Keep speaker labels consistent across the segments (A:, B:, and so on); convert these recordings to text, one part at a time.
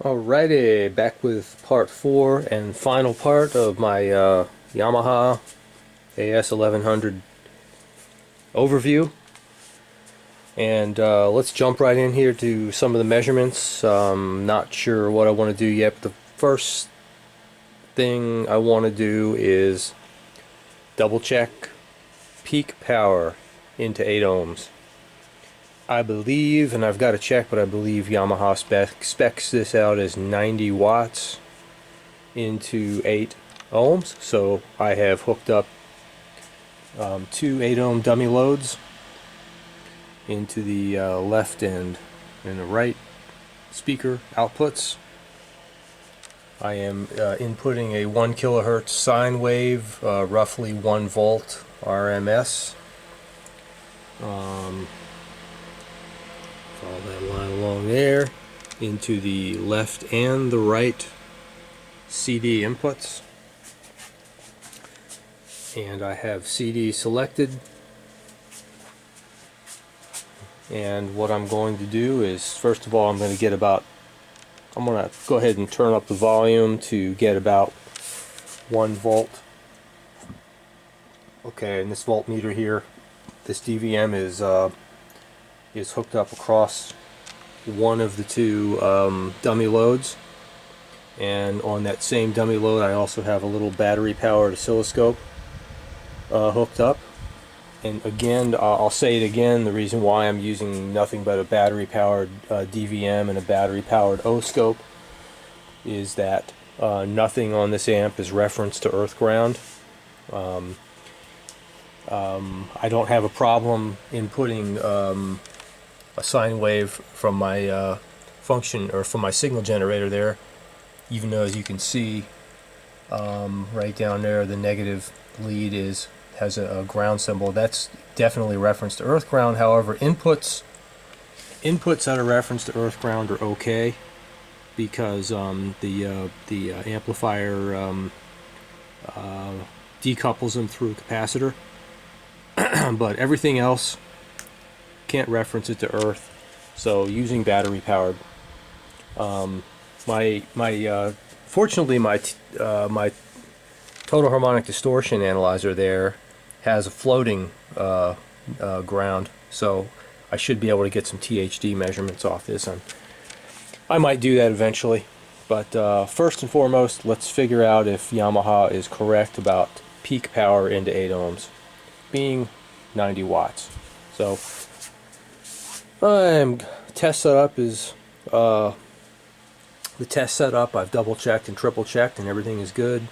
A: Alrighty, back with part 4 and final part of my Yamaha A-S1100 overview. And let's jump right in here to some of the measurements. Not sure what I want to do yet, but the first thing I want to do is double check peak power into 8 ohms. I believe, and I've got to check, but I believe Yamaha specs this out as 90 watts into 8 ohms. So I have hooked up 2 8 ohm dummy loads into the left and the right speaker outputs. I am inputting a 1 kilohertz sine wave, roughly 1 volt RMS. Follow that line along there into the left and the right CD inputs, and I have CD selected. And what I'm going to do is, first of all, I'm going to go ahead and turn up the volume to get about 1 volt. Okay, and this voltmeter here, this DVM is hooked up across one of the 2 dummy loads, and on that same dummy load I also have a little battery powered oscilloscope hooked up. And again, I'll say it again, the reason why I'm using nothing but a battery powered DVM and a battery powered O-scope is that nothing on this amp is referenced to earth ground. I don't have a problem inputting a sine wave from my function, or from my signal generator there, even though, as you can see right down there, the negative lead has a ground symbol. That's definitely referenced to earth ground. However, inputs that are referenced to earth ground are okay, because the amplifier decouples them through a capacitor. But everything else can't reference it to earth, so using battery powered. Fortunately, my total harmonic distortion analyzer there has a floating ground, so I should be able to get some THD measurements off this. I might do that eventually, but first and foremost, let's figure out if Yamaha is correct about peak power into 8 ohms being 90 watts. So test setup is the test setup. I've double checked and triple checked, and everything is good.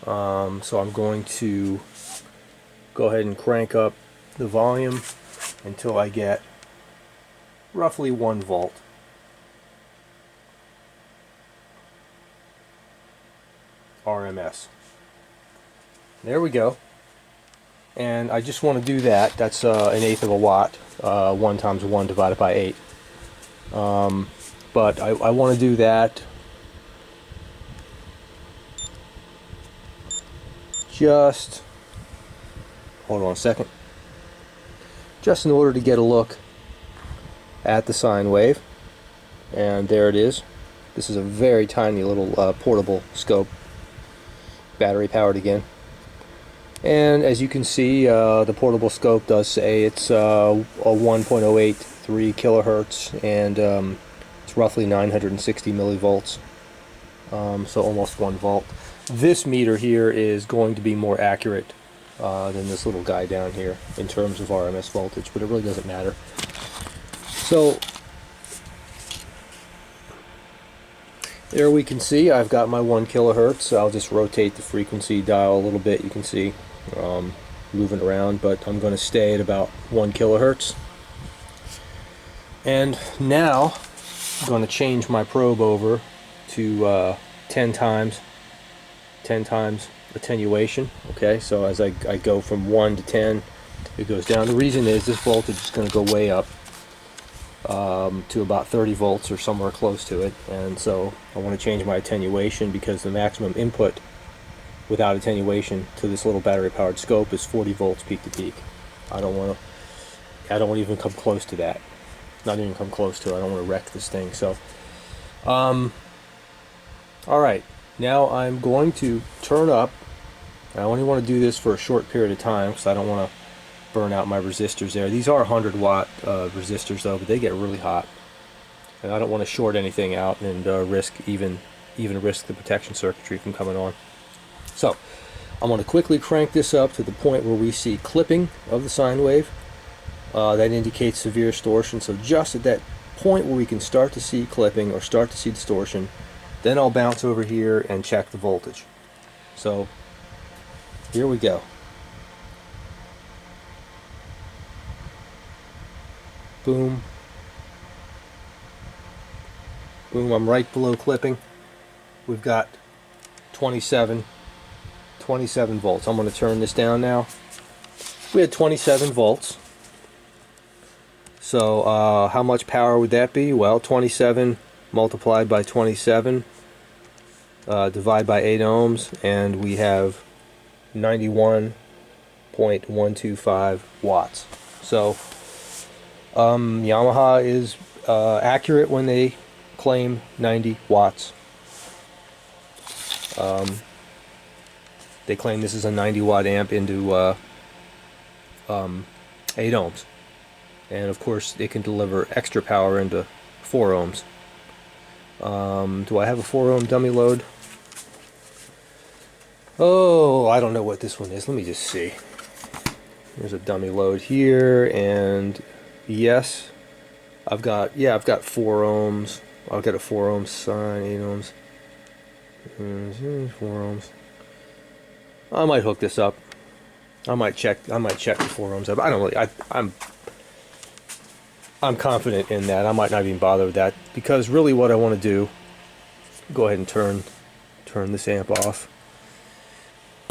A: So I'm going to go ahead and crank up the volume until I get roughly 1 volt. RMS. There we go. And I just want to do that. That's 1/8 of a watt. 1 times 1 divided by 8. But I want to do that just, hold on a second, just in order to get a look at the sine wave. And there it is. This is a very tiny little portable scope, battery powered again. And as you can see, the portable scope does say it's a 1.083 kilohertz, and it's roughly 960 millivolts, so almost 1 volt. This meter here is going to be more accurate than this little guy down here in terms of RMS voltage, but it really doesn't matter. So there we can see I've got my 1 kilohertz. I'll just rotate the frequency dial a little bit. You can see moving around, but I'm going to stay at about 1 kilohertz. And now I'm going to change my probe over to 10 times attenuation. Okay, so as I go from 1 to 10, it goes down. The reason is this voltage is going to go way up to about 30 volts or somewhere close to it, and so I want to change my attenuation, because the maximum input without attenuation to this little battery powered scope is 40 volts peak to peak. I don't want to even come close to that. Not even come close to it. I don't want to wreck this thing. So Alright, now I'm going to turn up. I only want to do this for a short period of time because I don't want to burn out my resistors there. These are 100-watt resistors though, but they get really hot. And I don't want to short anything out and risk even risk the protection circuitry from coming on. So I'm going to quickly crank this up to the point where we see clipping of the sine wave. That indicates severe distortion. So just at that point where we can start to see clipping or start to see distortion, then I'll bounce over here and check the voltage. So here we go. Boom. Boom, I'm right below clipping. We've got 27 volts. I'm going to turn this down now. We had 27 volts. So how much power would that be? Well, 27 multiplied by 27 divide by 8 ohms, and we have 91.125 watts. So Yamaha is accurate when they claim 90 watts. They claim this is a 90-watt amp into 8 ohms. And of course it can deliver extra power into 4 ohms. Do I have a 4 ohm dummy load? Oh, I don't know what this one is. Let me just see. There's a dummy load here, and yes, I've got 4 ohms. I've got a 4 ohm sine, 8 ohms. 4 ohms. I might hook this up. I might check the 4 ohms up. I don't really. I'm confident in that. I might not even bother with that, because really what I want to do, go ahead and turn this amp off.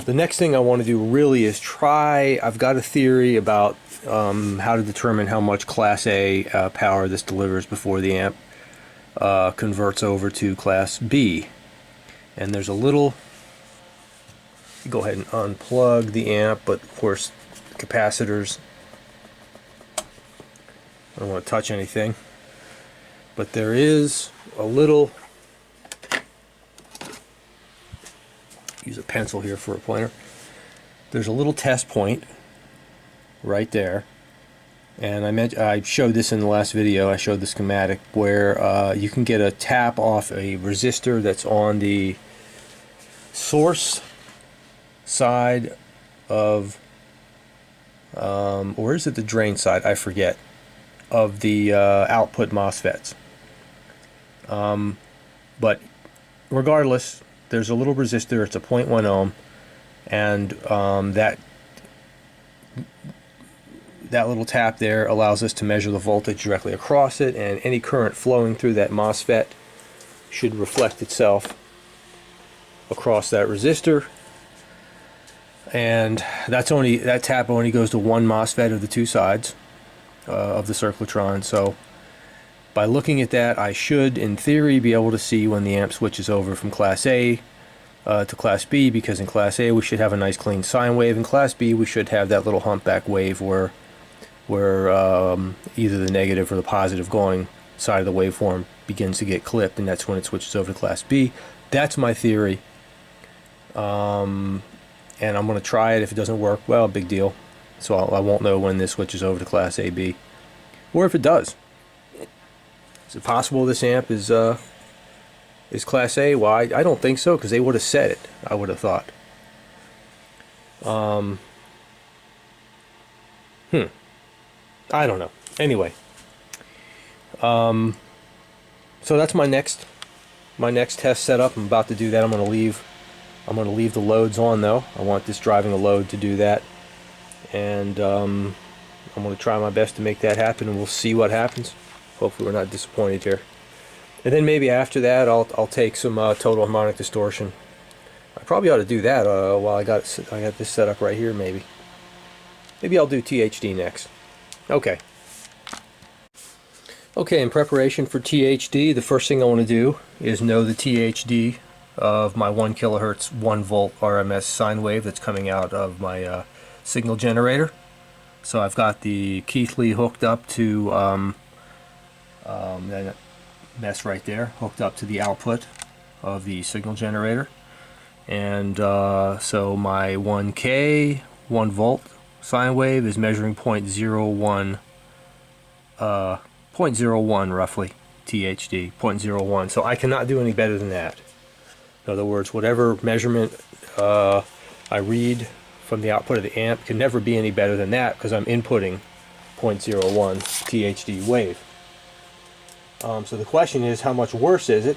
A: The next thing I want to do really is try, I've got a theory about how to determine how much Class A power this delivers before the amp converts over to Class B. And there's a little, go ahead and unplug the amp, but of course capacitors, I don't want to touch anything, but there is a little, use a pencil here for a pointer, there's a little test point right there, and I showed this in the last video. I showed the schematic where you can get a tap off a resistor that's on the source side of, or is it the drain side? I forget, of the output MOSFETs. But regardless, there's a little resistor. It's a 0.1 ohm, and that little tap there allows us to measure the voltage directly across it, and any current flowing through that MOSFET should reflect itself across that resistor. And that tap only goes to one MOSFET of the two sides of the circuitron. So by looking at that, I should in theory be able to see when the amp switches over from Class A to Class B, because in Class A we should have a nice clean sine wave. In Class B we should have that little humpback wave where either the negative or the positive going side of the waveform begins to get clipped, and that's when it switches over to Class B. That's my theory, and I'm going to try it. If it doesn't work, well, big deal. So I won't know when this switches over to Class AB, or if it does. Is it possible this amp is Class A? Well, I don't think so, because they would have said it, I would have thought. I don't know. Anyway, so that's my next test setup. I'm about to do that. I'm going to leave the loads on though. I want this driving a load to do that, and I'm going to try my best to make that happen, and we'll see what happens. Hopefully we're not disappointed here. And then maybe after that I'll take some total harmonic distortion. I probably ought to do that while I got this set up right here. Maybe I'll do THD next. Okay, in preparation for THD, the first thing I want to do is know the THD of my 1 kilohertz 1 volt RMS sine wave that's coming out of my signal generator. So I've got the Keithley hooked up to mess right there, hooked up to the output of the signal generator. And so my 1K, 1 volt sine wave is measuring 0.01, 0.01 roughly, THD, 0.01. So I cannot do any better than that. In other words, whatever measurement I read from the output of the amp can never be any better than that, because I'm inputting 0.01 THD wave. So the question is, how much worse is it?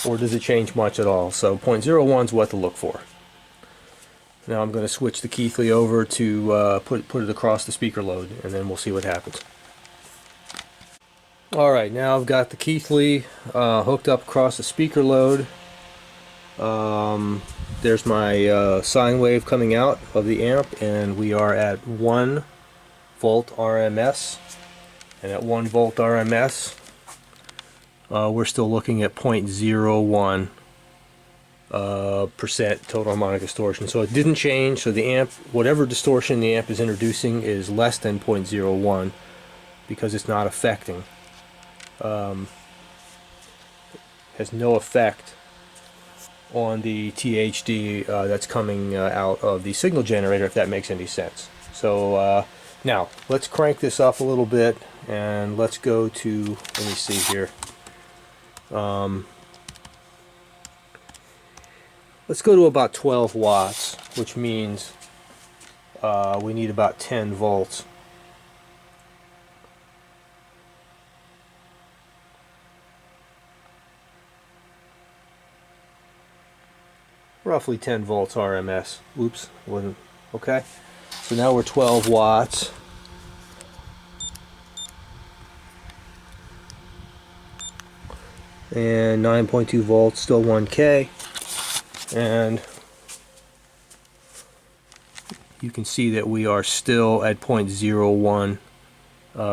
A: Or does it change much at all? So 0.01 is what to look for. Now I'm going to switch the Keithley over to put it across the speaker load, and then we'll see what happens. Alright, now I've got the Keithley hooked up across the speaker load. There's my sine wave coming out of the amp, and we are at 1 volt RMS. And at 1 volt RMS, we're still looking at 0.01 percent total harmonic distortion. So it didn't change. So the amp, whatever distortion the amp is introducing, is less than 0.01 because it's not affecting. Has no effect on the THD that's coming out of the signal generator, if that makes any sense. So now let's crank this up a little bit, and let's go to, let me see here, let's go to about 12 watts, which means we need about 10 volts. Roughly 10 volts RMS. Oops, wasn't okay. So now we're 12 watts. And 9.2 volts, still 1K. And you can see that we are still at 0.01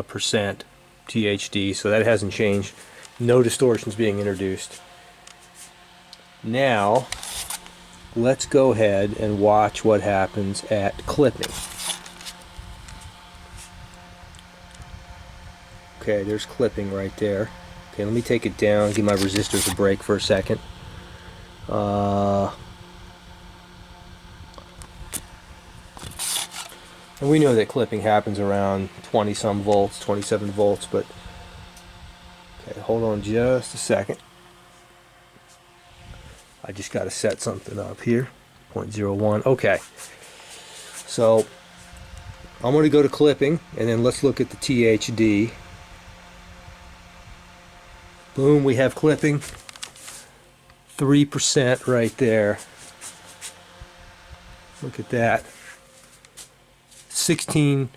A: percent THD, so that hasn't changed. No distortions being introduced. Now let's go ahead and watch what happens at clipping. Okay, there's clipping right there. Okay, let me take it down, give my resistors a break for a second. And we know that clipping happens around 20 some volts, 27 volts, but okay, hold on just a second. I just got to set something up here. 0.01. Okay. So I'm going to go to clipping, and then let's look at the THD. Boom, we have clipping. 3% right there. Look at that. 16%.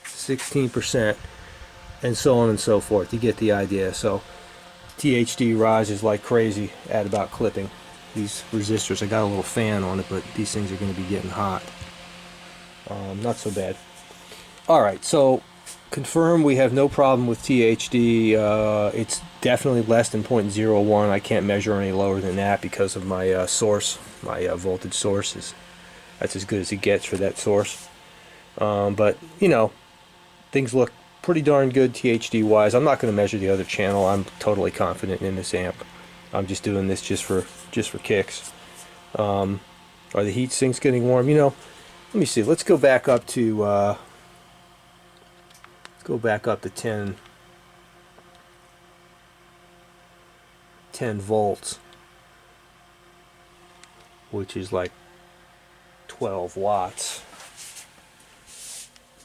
A: 16%. And so on and so forth. You get the idea. So THD rises like crazy at about clipping. These resistors, I got a little fan on it, but these things are going to be getting hot. Not so bad. Alright, so confirm we have no problem with THD. It's definitely less than 0.01. I can't measure any lower than that because of my source. My voltage source that's as good as it gets for that source. But, you know, things look pretty darn good THD wise. I'm not going to measure the other channel. I'm totally confident in this amp. I'm just doing this just for kicks. Are the heat sinks getting warm? You know, let me see. Let's go back up to 10 volts, which is like 12 watts.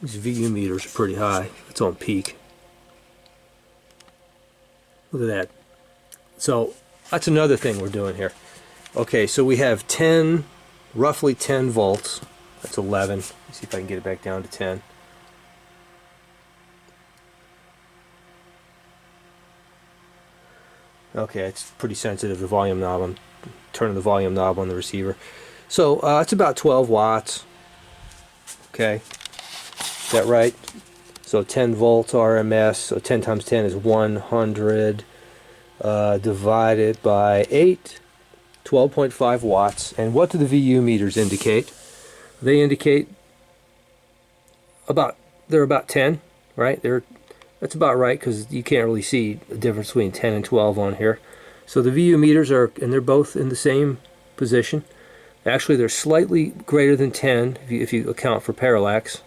A: These VU meters are pretty high. It's on peak. Look at that. So that's another thing we're doing here. Okay, so we have roughly 10 volts. That's 11. Let's see if I can get it back down to 10. Okay, it's pretty sensitive, the volume knob. I'm turning the volume knob on the receiver. So it's about 12 watts. Okay, is that right? So 10 volts RMS, so 10 times 10 is 100 divided by 8, 12.5 watts. And what do the VU meters indicate? They indicate they're about 10, right? They're That's about right, because you can't really see the difference between 10 and 12 on here. So the VU meters are, and they're both in the same position. Actually, they're slightly greater than 10 if you account for parallax.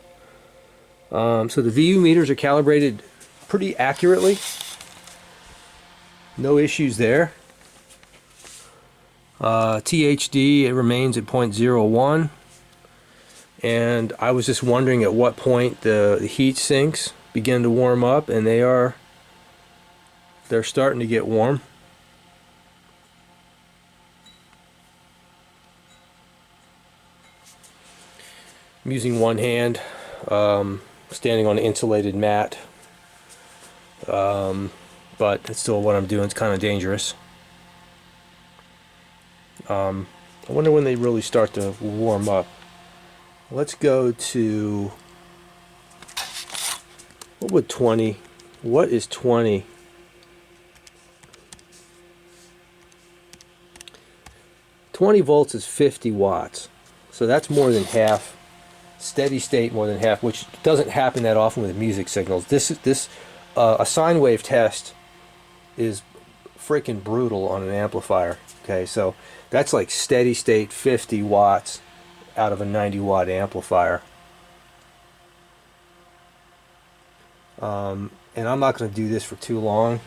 A: So the VU meters are calibrated pretty accurately. No issues there. THD, it remains at 0.01. And I was just wondering at what point the heat sinks begin to warm up, and they're starting to get warm. I'm using one hand, standing on an insulated mat, but it's still what I'm doing. It's kind of dangerous. I wonder when they really start to warm up. Let's go to, what would 20, what is 20? 20 volts is 50 watts. So that's more than half. Steady state more than half, which doesn't happen that often with music signals. A sine wave test is freaking brutal on an amplifier. Okay, so that's like steady state 50 watts out of a 90 watt amplifier. And I'm not going to do this for too long.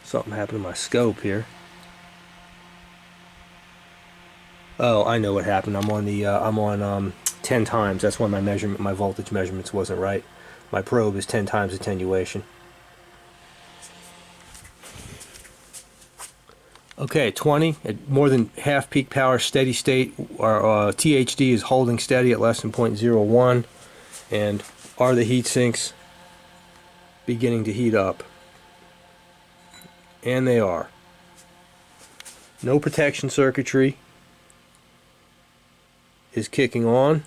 A: Something happened to my scope here. Oh, I know what happened. I'm on 10 times. That's why my voltage measurements wasn't right. My probe is 10 times attenuation. Okay, 20 at more than half peak power, steady state. Our THD is holding steady at less than 0.01, and are the heat sinks beginning to heat up? And they are. No protection circuitry is kicking on.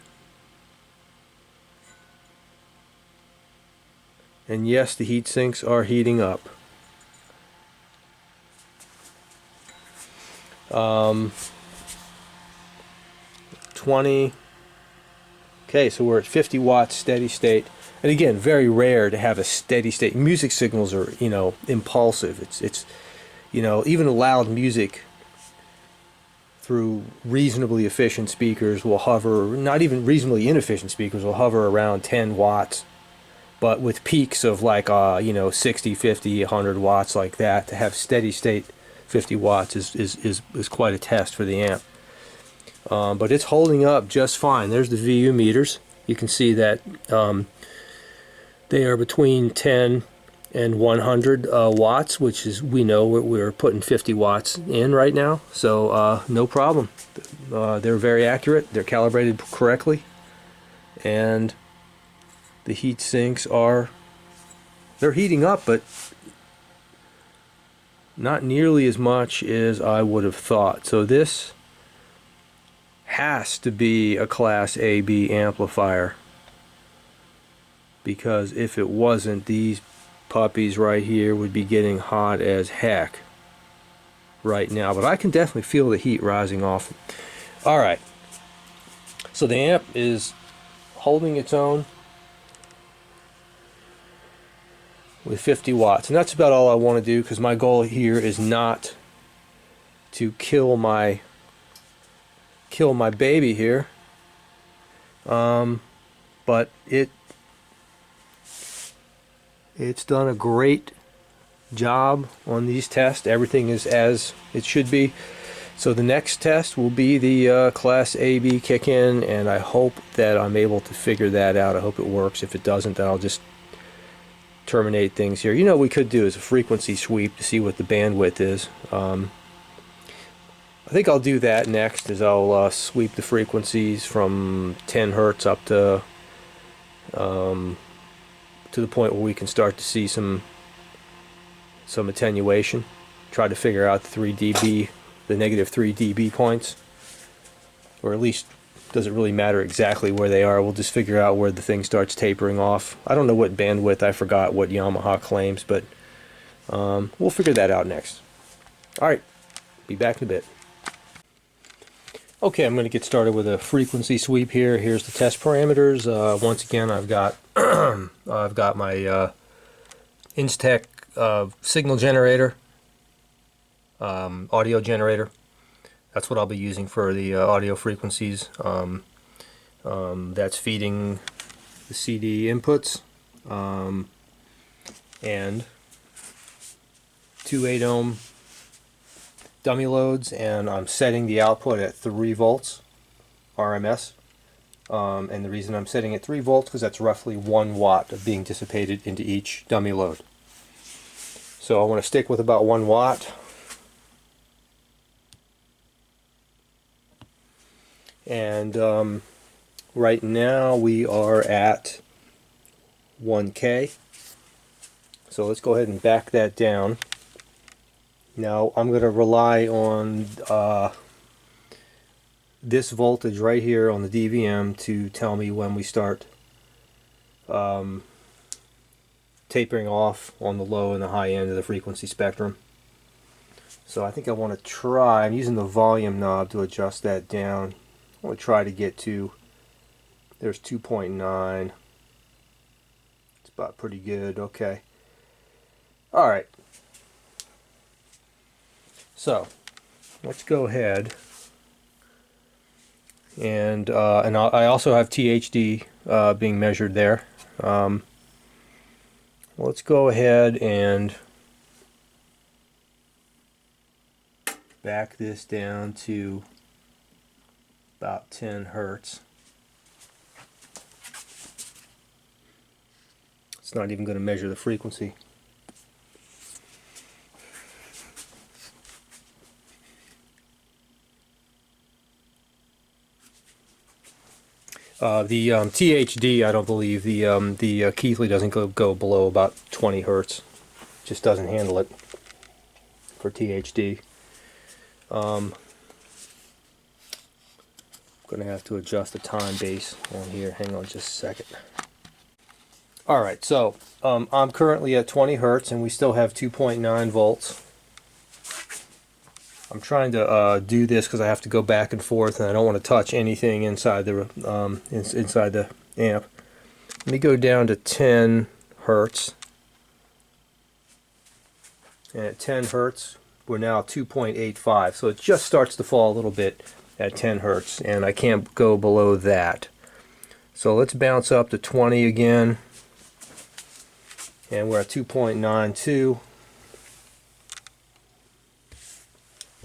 A: And yes, the heat sinks are heating up. 20. Okay, so we're at 50 watts steady state. And again, very rare to have a steady state. Music signals are, impulsive. It's even loud music through reasonably efficient speakers will hover, not even reasonably inefficient speakers will hover around 10 watts. But with peaks of like 60, 50, 100 watts like that, to have steady state 50 watts is quite a test for the amp. But it's holding up just fine. There's the VU meters. You can see that they are between 10 and 100 watts, which is, we know we're putting 50 watts in right now. So no problem. They're very accurate. They're calibrated correctly. And the heat sinks they're heating up, but not nearly as much as I would have thought. So this has to be a Class AB amplifier, because if it wasn't, these puppies right here would be getting hot as heck right now. But I can definitely feel the heat rising off. Alright, so the amp is holding its own with 50 watts, and that's about all I want to do, because my goal here is not to kill my baby here, but it's done a great job on these tests. Everything is as it should be. So the next test will be the Class AB kick-in, and I hope that I'm able to figure that out. I hope it works. If it doesn't, then I'll just terminate things here. What we could do is a frequency sweep to see what the bandwidth is. I think I'll do that next, is I'll sweep the frequencies from 10 Hertz up to the point where we can start to see some attenuation. Try to figure out the 3 dB, the negative 3 dB points, or at least, does it really matter exactly where they are? We'll just figure out where the thing starts tapering off. I don't know what bandwidth, I forgot what Yamaha claims, but we'll figure that out next. Alright, be back in a bit. Okay, I'm going to get started with a frequency sweep here. Here's the test parameters. Once again, I've got my Instech signal generator, audio generator. That's what I'll be using for the audio frequencies. That's feeding the CD inputs, and two 8-ohm dummy loads, and I'm setting the output at 3 volts RMS. And the reason I'm setting at 3 volts because that's roughly 1 watt of being dissipated into each dummy load. So I want to stick with about 1 watt. And right now we are at 1K. So let's go ahead and back that down. Now I'm going to rely on this voltage right here on the DVM to tell me when we start tapering off on the low and the high end of the frequency spectrum. So I think I want to try, I'm using the volume knob to adjust that down. I want to try to get to, there's 2.9. It's about pretty good. Okay. Alright. So let's go ahead and I also have THD being measured there. Let's go ahead and back this down to about 10 hertz. It's not even going to measure the frequency. The THD, I don't believe the Keithley doesn't go below about 20 hertz. Just doesn't handle it for THD. I'm going to have to adjust the time base on here. Hang on just a second. Alright, so I'm currently at 20 hertz and we still have 2.9 volts. I'm trying to do this because I have to go back and forth and I don't want to touch anything inside the amp. Let me go down to 10 hertz. And at 10 hertz we're now 2.85, so it just starts to fall a little bit at 10 hertz and I can't go below that. So let's bounce up to 20 again, and we're at 2.92,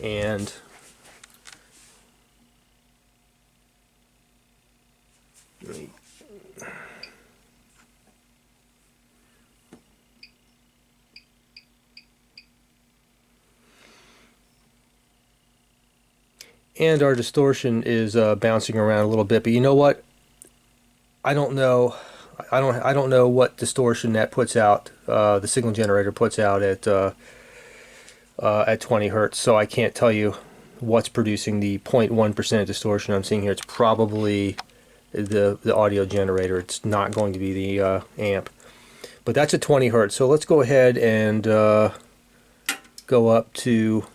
A: and our distortion is bouncing around a little bit, but you know what? I don't know what distortion that puts out. The signal generator puts out at 20 hertz, so I can't tell you what's producing the 0.1% distortion I'm seeing here. It's probably the audio generator. It's not going to be the amp, but that's at 20 hertz. So let's go ahead and go up to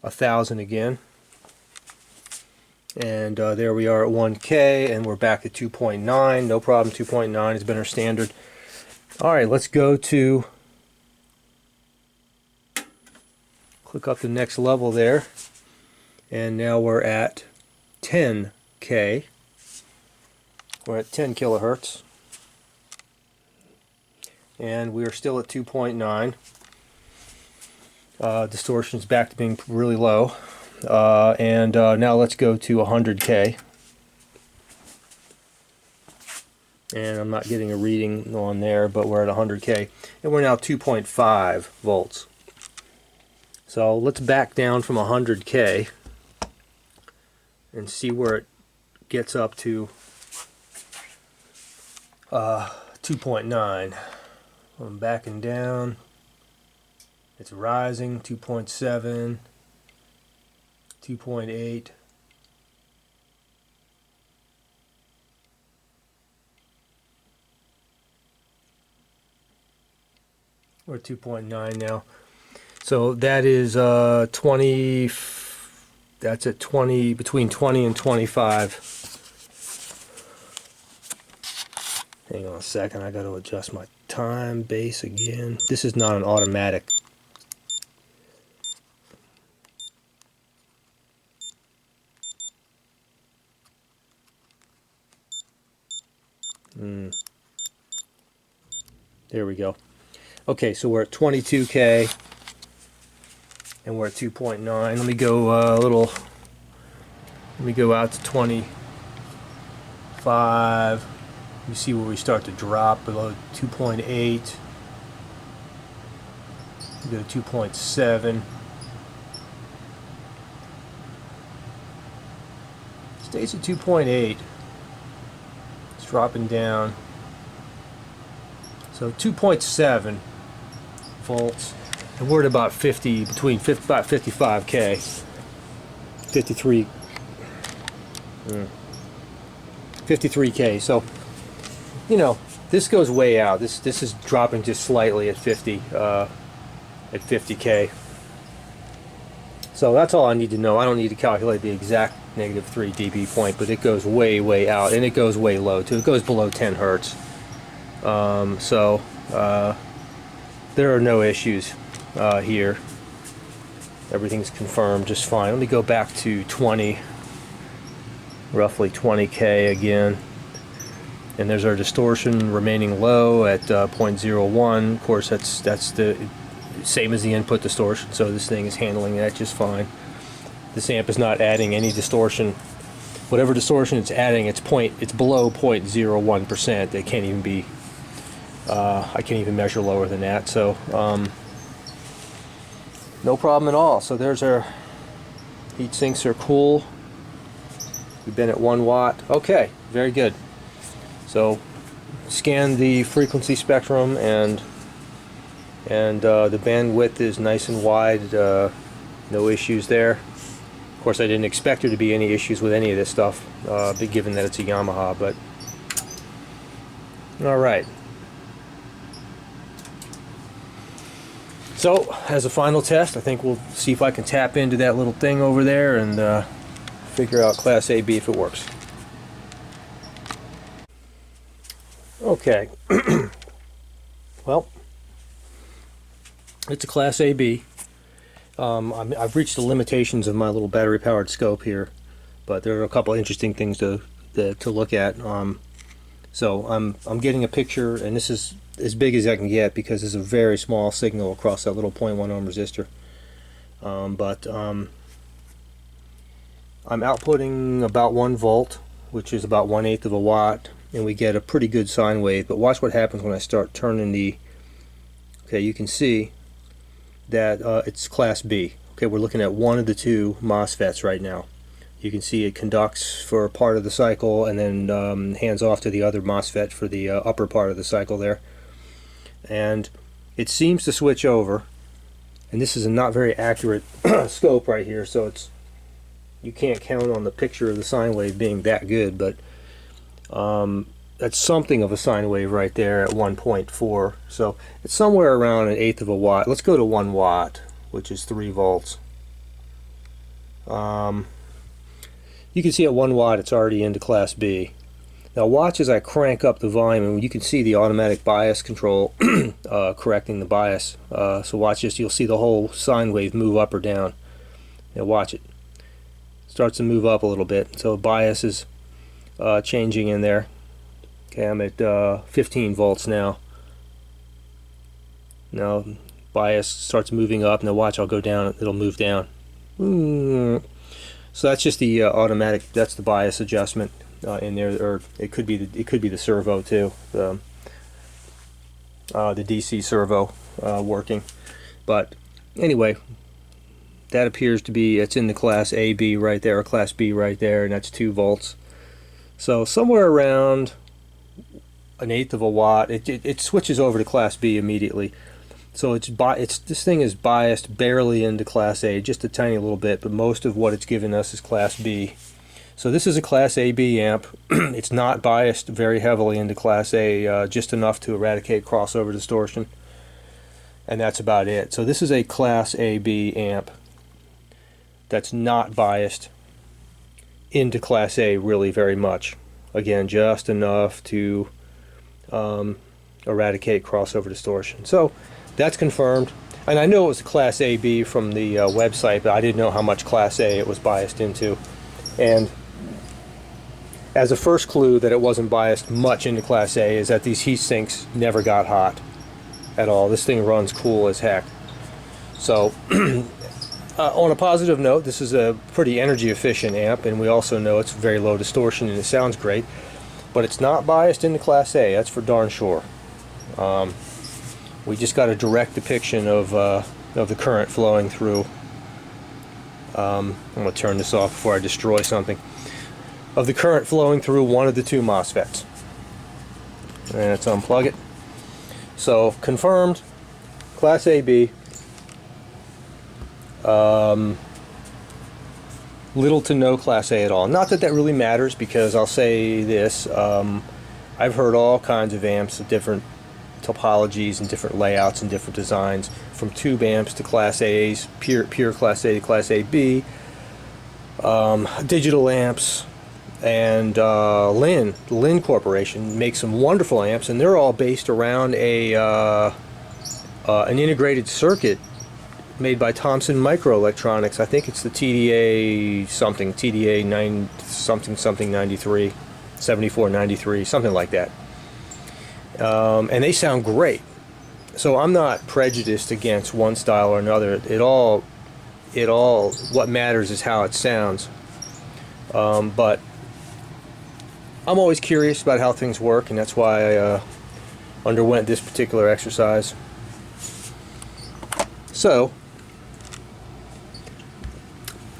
A: 1,000 again. And there we are at 1K, and we're back at 2.9. No problem, 2.9 has been our standard. Alright, let's go to, click up the next level there, and now we're at 10K. We're at 10 kilohertz, and we are still at 2.9. Distortion's back to being really low. And now let's go to 100K, and I'm not getting a reading on there, but we're at 100K and we're now 2.5 volts. So let's back down from 100K and see where it gets up to 2.9. I'm backing down, it's rising, 2.7, 2.8, we're at 2.9 now. So that is 20, that's at 20, between 20 and 25. Hang on a second, I got to adjust my time base again. This is not an automatic. There we go. Okay, so we're at 22K and we're at 2.9. Let me go let me go out to 25. You see where we start to drop below 2.8. We go to 2.7. Stays at 2.8. It's dropping down. So 2.7 volts, and we're at about 50, about 55K, 53K. So, you know, this goes way out. This is dropping just slightly at 50K. So that's all I need to know. I don't need to calculate the exact -3 dB point, but it goes way out, and it goes way low too. It goes below 10 hertz. There are no issues here. Everything's confirmed just fine. Let me go back to 20, roughly 20K again. And there's our distortion remaining low at 0.01. Of course, that's the same as the input distortion, so this thing is handling that just fine. This amp is not adding any distortion. Whatever distortion it's adding, it's below 0.01%. They can't even be. I can't even measure lower than that, so no problem at all. So there's our heat sinks are cool. We've been at 1 watt. Okay, very good. So scan the frequency spectrum, and the bandwidth is nice and wide. No issues there. Of course, I didn't expect there to be any issues with any of this stuff, given that it's a Yamaha. But all right. So, as a final test, I think we'll see if I can tap into that little thing over there and figure out Class A-B if it works. Okay. Well, it's a Class A-B. I've reached the limitations of my little battery-powered scope here, but there are a couple interesting things to look at. So I'm getting a picture, and this is as big as I can get because it's a very small signal across that little 0.1 ohm resistor. I'm outputting about 1 volt, which is about 1/8 of a watt, and we get a pretty good sine wave. But watch what happens when I start turning the. Okay, you can see that it's Class B. Okay, we're looking at one of the two MOSFETs right now. You can see it conducts for part of the cycle and then hands off to the other MOSFET for the upper part of the cycle there. And it seems to switch over, and this is a not very accurate scope right here, so you can't count on the picture of the sine wave being that good, but that's something of a sine wave right there at 1.4. So it's somewhere around 1/8 of a watt. Let's go to 1 watt, which is 3 volts. You can see at 1 watt it's already into Class B. Now watch as I crank up the volume, and you can see the automatic bias control correcting the bias. So watch this, you'll see the whole sine wave move up or down. Now watch it. Starts to move up a little bit, so bias is changing in there. Okay, I'm at 15 volts now. Now bias starts moving up. Now watch, I'll go down, it'll move down. So that's just the automatic, that's the bias adjustment in there, or it could be the servo too, the DC servo working. But anyway, that appears to be, it's in the Class A-B right there, or Class B right there, and that's 2 volts. So somewhere around 1/8 of a watt, it switches over to Class B immediately. So this thing is biased barely into Class A, just a tiny little bit, but most of what it's given us is Class B. So this is a Class A-B amp. It's not biased very heavily into Class A, just enough to eradicate crossover distortion. and that's about it. So this is a Class AB amp that's not biased into Class A really very much. Again, just enough to eradicate crossover distortion. So that's confirmed. And I know it was Class AB from the website, but I didn't know how much Class A it was biased into. And as a first clue that it wasn't biased much into Class A is that these heat sinks never got hot at all. This thing runs cool as heck. So on a positive note, this is a pretty energy efficient amp, and we also know it's very low distortion and it sounds great, but it's not biased into Class A, that's for darn sure. We just got a direct depiction of the current flowing through. I'm going to turn this off before I destroy something. Of the current flowing through one of the two MOSFETs. And let's unplug it. So confirmed, Class AB. Little to no Class A at all. Not that that really matters, because I'll say this, I've heard all kinds of amps of different topologies and different layouts and different designs, from tube amps to Class A's, pure Class A to Class AB, digital amps, and Lin Corporation makes some wonderful amps, and they're all based around an integrated circuit made by Thomson Microelectronics. I think it's the TDA something, TDA 9 something something 93, 7493, something like that. And they sound great. So I'm not prejudiced against one style or another. It all what matters is how it sounds. But I'm always curious about how things work, and that's why I underwent this particular exercise. So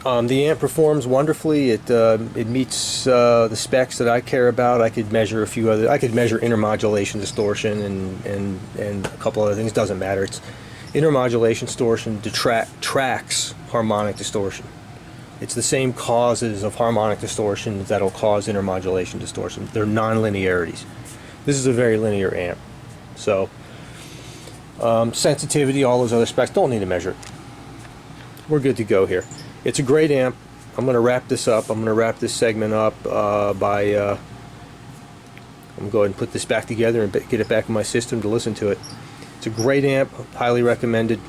A: the amp performs wonderfully. It meets the specs that I care about. I could measure a few other. I could measure intermodulation distortion and a couple other things. Doesn't matter. It's intermodulation distortion tracks harmonic distortion. It's the same causes of harmonic distortion that'll cause intermodulation distortion. They're non-linearities. This is a very linear amp. So sensitivity, all those other specs, don't need to measure it. We're good to go here. It's a great amp. I'm going to wrap this up. I'm going to wrap this segment up I'm going to go ahead and put this back together and get it back in my system to listen to it. It's a great amp, highly recommended,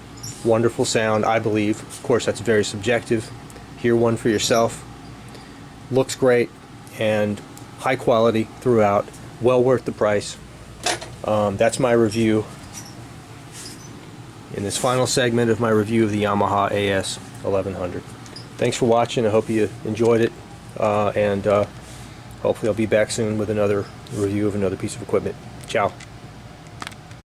A: wonderful sound, I believe. Of course, that's very subjective. Hear one for yourself. Looks great and high quality throughout. Well worth the price. That's my review. In this final segment of my review of the Yamaha AS1100. Thanks for watching. I hope you enjoyed it, and hopefully I'll be back soon with another review of another piece of equipment. Ciao.